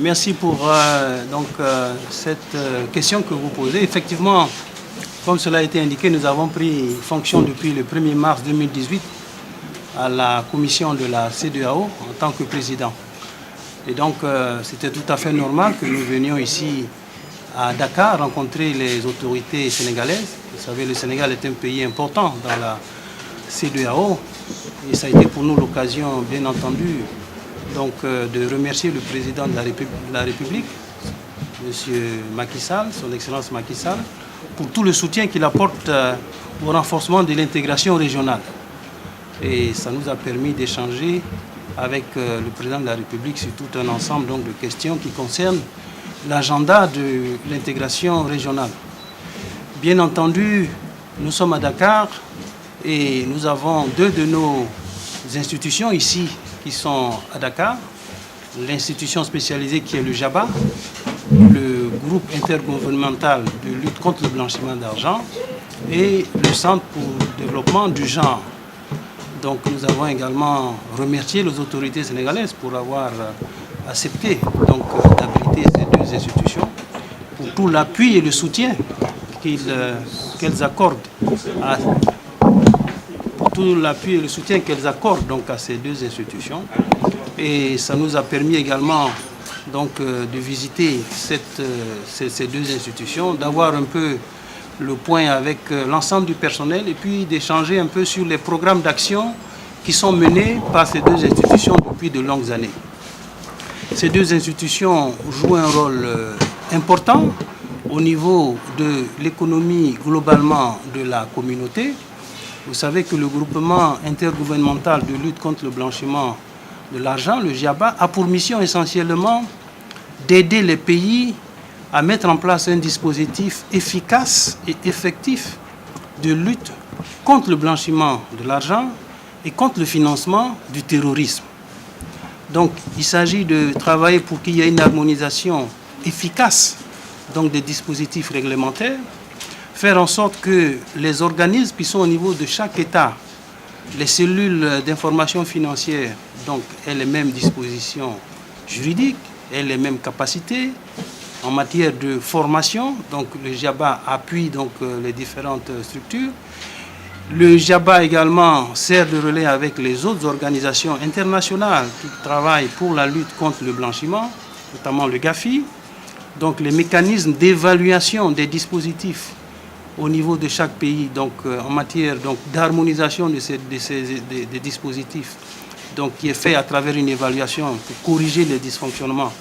Merci pour cette question que vous posez. Effectivement, comme cela a été indiqué, nous avons pris fonction depuis le 1er mars 2018 à la commission de la CEDEAO en tant que président. Et donc, c'était tout à fait normal que nous venions ici à Dakar rencontrer les autorités sénégalaises. Vous savez, le Sénégal est un pays important dans la CEDEAO et ça a été pour nous l'occasion, bien entendu, donc, de remercier le président de la République, M. Macky Sall, son Excellence Macky Sall, pour tout le soutien qu'il apporte au renforcement de l'intégration régionale. Et ça nous a permis d'échanger avec le président de la République sur tout un ensemble donc, de questions qui concernent l'agenda de l'intégration régionale. Bien entendu, nous sommes à Dakar et nous avons deux de nos institutions ici qui sont à Dakar. L'institution spécialisée qui est le JABA, le groupe intergouvernemental de lutte contre le blanchiment d'argent et le Centre pour le développement du genre. Donc nous avons également remercié les autorités sénégalaises pour avoir accepté d'abriter ces deux institutions, pour tout l'appui et le soutien qu'elles accordent donc, à ces deux institutions. Et ça nous a permis également donc, de visiter ces deux institutions, d'avoir un peu le point avec l'ensemble du personnel et puis d'échanger un peu sur les programmes d'action qui sont menés par ces deux institutions depuis de longues années. Ces deux institutions jouent un rôle important au niveau de l'économie globalement de la communauté. Vous savez que le groupement intergouvernemental de lutte contre le blanchiment de l'argent, le JABA, a pour mission essentiellement d'aider les pays à mettre en place un dispositif efficace et effectif de lutte contre le blanchiment de l'argent et contre le financement du terrorisme. Donc, il s'agit de travailler pour qu'il y ait une harmonisation efficace donc, des dispositifs réglementaires, faire en sorte que les organismes qui sont au niveau de chaque État, les cellules d'information financière, donc, aient les mêmes dispositions juridiques, aient les mêmes capacités en matière de formation. Donc, le JABA appuie donc, les différentes structures. Le JABA également sert de relais avec les autres organisations internationales qui travaillent pour la lutte contre le blanchiment, notamment le GAFI. Donc, les mécanismes d'évaluation des dispositifs au niveau de chaque pays, donc en matière d'harmonisation des dispositifs, donc qui est fait à travers une évaluation pour corriger les dysfonctionnements.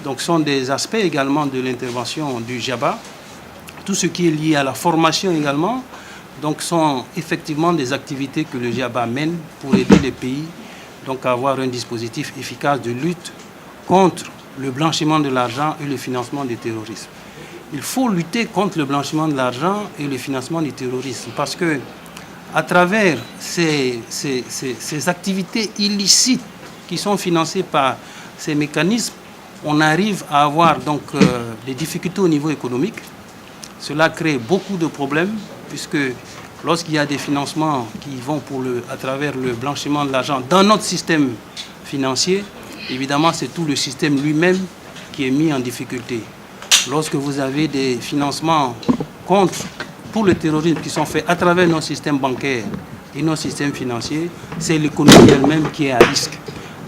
Donc, sont des aspects également de l'intervention du JABA. Tout ce qui est lié à la formation également, donc sont effectivement des activités que le JABA mène pour aider les pays donc, à avoir un dispositif efficace de lutte contre le blanchiment de l'argent et le financement du terrorisme. Il faut lutter contre le blanchiment de l'argent et le financement du terrorisme parce que à travers ces activités illicites qui sont financées par ces mécanismes, on arrive à avoir donc des difficultés au niveau économique. Cela crée beaucoup de problèmes puisque lorsqu'il y a des financements qui vont à travers le blanchiment de l'argent dans notre système financier, évidemment c'est tout le système lui-même qui est mis en difficulté. Lorsque vous avez des financements pour le terrorisme qui sont faits à travers nos systèmes bancaires et nos systèmes financiers, c'est l'économie elle-même qui est à risque.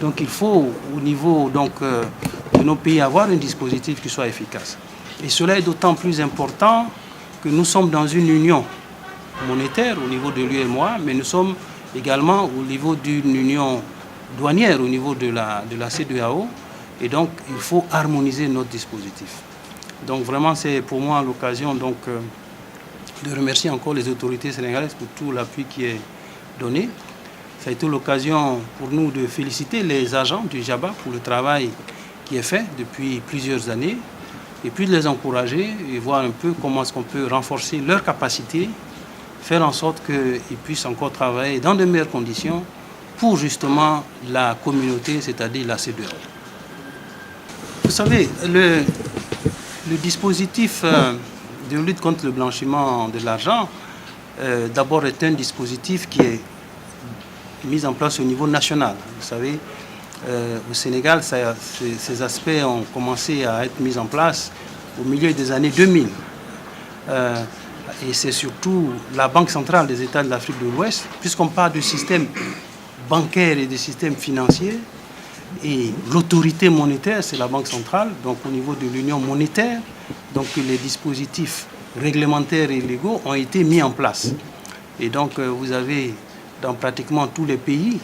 Donc il faut au niveau de nos pays avoir un dispositif qui soit efficace. Et cela est d'autant plus important que nous sommes dans une union monétaire au niveau de l'UEMOA, mais nous sommes également au niveau d'une union douanière au niveau de la CEDEAO. Et donc il faut harmoniser notre dispositif. Donc vraiment, c'est pour moi l'occasion de remercier encore les autorités sénégalaises pour tout l'appui qui est donné. Ça a été l'occasion pour nous de féliciter les agents du JABA pour le travail qui est fait depuis plusieurs années et puis de les encourager et voir un peu comment est-ce qu'on peut renforcer leurs capacités, faire en sorte qu'ils puissent encore travailler dans de meilleures conditions pour justement la communauté, c'est-à-dire la CEDEAO. Vous savez, le dispositif de lutte contre le blanchiment de l'argent, d'abord est un dispositif qui est mis en place au niveau national. Vous savez, Au Sénégal, ces aspects ont commencé à être mis en place au milieu des années 2000. Et c'est surtout la Banque centrale des États de l'Afrique de l'Ouest, puisqu'on parle du système bancaire et du système financier, et l'autorité monétaire, c'est la Banque centrale, donc au niveau de l'union monétaire, donc les dispositifs réglementaires et légaux ont été mis en place. Et donc vous avez dans pratiquement tous les pays,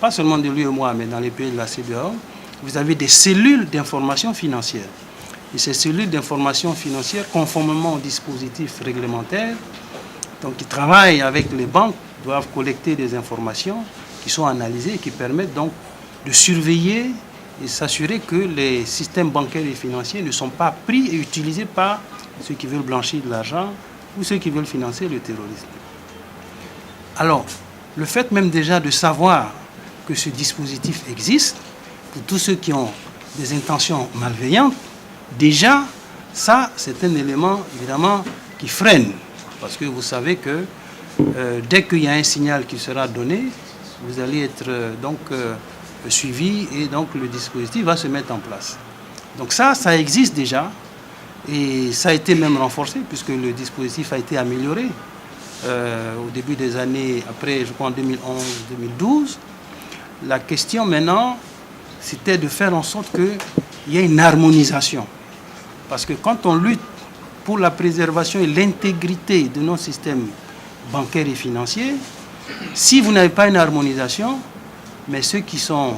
pas seulement de l'UEMOA, mais dans les pays de la CEDEAO, vous avez des cellules d'information financière. Et ces cellules d'information financière, conformément aux dispositifs réglementaires, donc qui travaillent avec les banques, doivent collecter des informations qui sont analysées et qui permettent donc de surveiller et s'assurer que les systèmes bancaires et financiers ne sont pas pris et utilisés par ceux qui veulent blanchir de l'argent ou ceux qui veulent financer le terrorisme. Alors, le fait même déjà de savoir que ce dispositif existe, pour tous ceux qui ont des intentions malveillantes, déjà, ça, c'est un élément, évidemment, qui freine. Parce que vous savez que dès qu'il y a un signal qui sera donné, vous allez être suivi et donc le dispositif va se mettre en place. Donc ça existe déjà et ça a été même renforcé puisque le dispositif a été amélioré au début des années, après, je crois en 2011-2012. La question maintenant, c'était de faire en sorte qu'il y ait une harmonisation. Parce que quand on lutte pour la préservation et l'intégrité de nos systèmes bancaires et financiers, si vous n'avez pas une harmonisation, mais ceux qui sont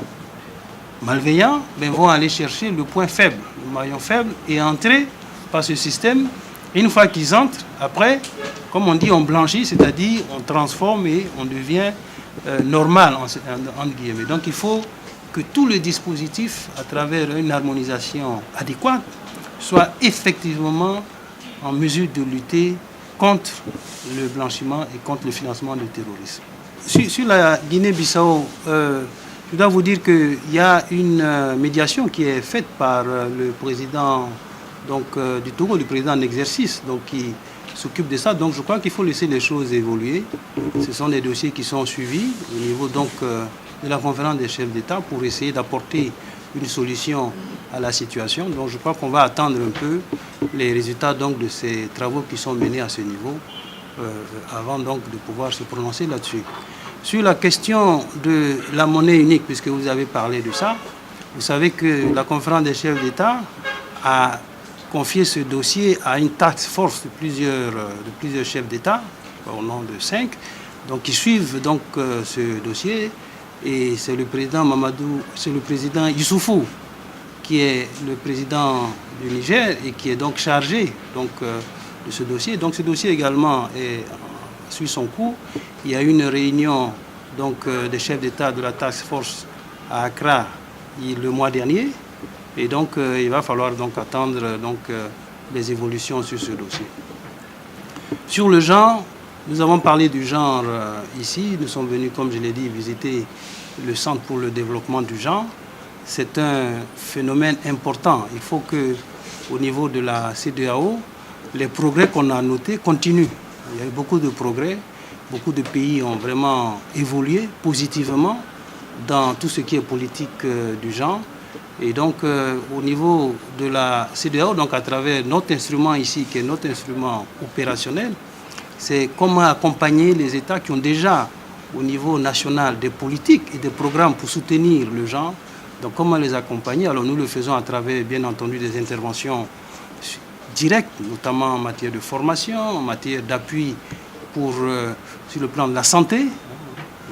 malveillants vont aller chercher le point faible, le maillon faible, et entrer par ce système. Et une fois qu'ils entrent, après, comme on dit, on blanchit, c'est-à-dire on transforme et on devient normal, entre guillemets. Donc il faut que tout le dispositif, à travers une harmonisation adéquate, soit effectivement en mesure de lutter contre le blanchiment et contre le financement du terrorisme. Sur la Guinée-Bissau, je dois vous dire qu'il y a une médiation qui est faite par le président du Togo, le président en exercice, qui s'occupe de ça. Donc je crois qu'il faut laisser les choses évoluer. Ce sont des dossiers qui sont suivis au niveau de la conférence des chefs d'État pour essayer d'apporter une solution à la situation. Donc je crois qu'on va attendre un peu les résultats de ces travaux qui sont menés à ce niveau avant de pouvoir se prononcer là-dessus. Sur la question de la monnaie unique, puisque vous avez parlé de ça, vous savez que la conférence des chefs d'État a confié ce dossier à une task force de plusieurs chefs d'État, au nom de 5, qui suivent ce dossier. Et c'est le président Issoufou qui est le président du Niger et qui est donc chargé de ce dossier. Donc ce dossier également suit son cours. Il y a eu une réunion des chefs d'État de la task force à Accra le mois dernier. Et donc il va falloir attendre les évolutions sur ce dossier. Sur le genre, nous avons parlé du genre ici. Nous sommes venus, comme je l'ai dit, visiter le Centre pour le développement du genre. C'est un phénomène important. Il faut qu'au niveau de la CEDEAO, les progrès qu'on a notés continuent. Il y a eu beaucoup de progrès. Beaucoup de pays ont vraiment évolué positivement dans tout ce qui est politique du genre. Et donc, au niveau de la CEDEAO, à travers notre instrument ici, qui est notre instrument opérationnel, c'est comment accompagner les États qui ont déjà, au niveau national, des politiques et des programmes pour soutenir le genre. Donc, comment les accompagner? Alors, nous le faisons à travers, bien entendu, des interventions directes, notamment en matière de formation, en matière d'appui sur le plan de la santé,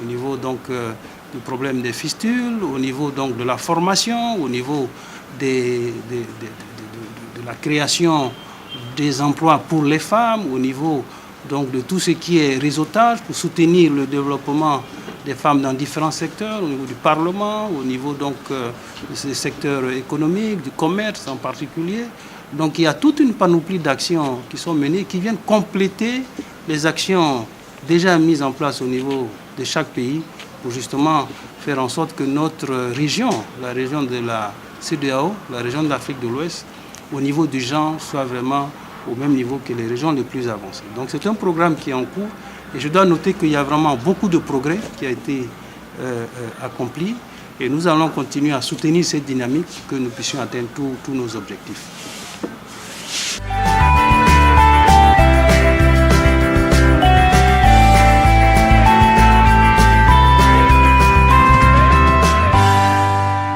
au niveau du problème des fistules, au niveau de la formation, au niveau de la création des emplois pour les femmes, au niveau de tout ce qui est réseautage pour soutenir le développement des femmes dans différents secteurs, au niveau du Parlement, au niveau des secteurs économiques, du commerce en particulier. Donc il y a toute une panoplie d'actions qui sont menées, qui viennent compléter les actions déjà mises en place au niveau de chaque pays pour justement faire en sorte que notre région, la région de la CEDEAO, la région de l'Afrique de l'Ouest, au niveau du genre, soit vraiment au même niveau que les régions les plus avancées. Donc c'est un programme qui est en cours et je dois noter qu'il y a vraiment beaucoup de progrès qui a été accompli. Et nous allons continuer à soutenir cette dynamique pour que nous puissions atteindre tous nos objectifs.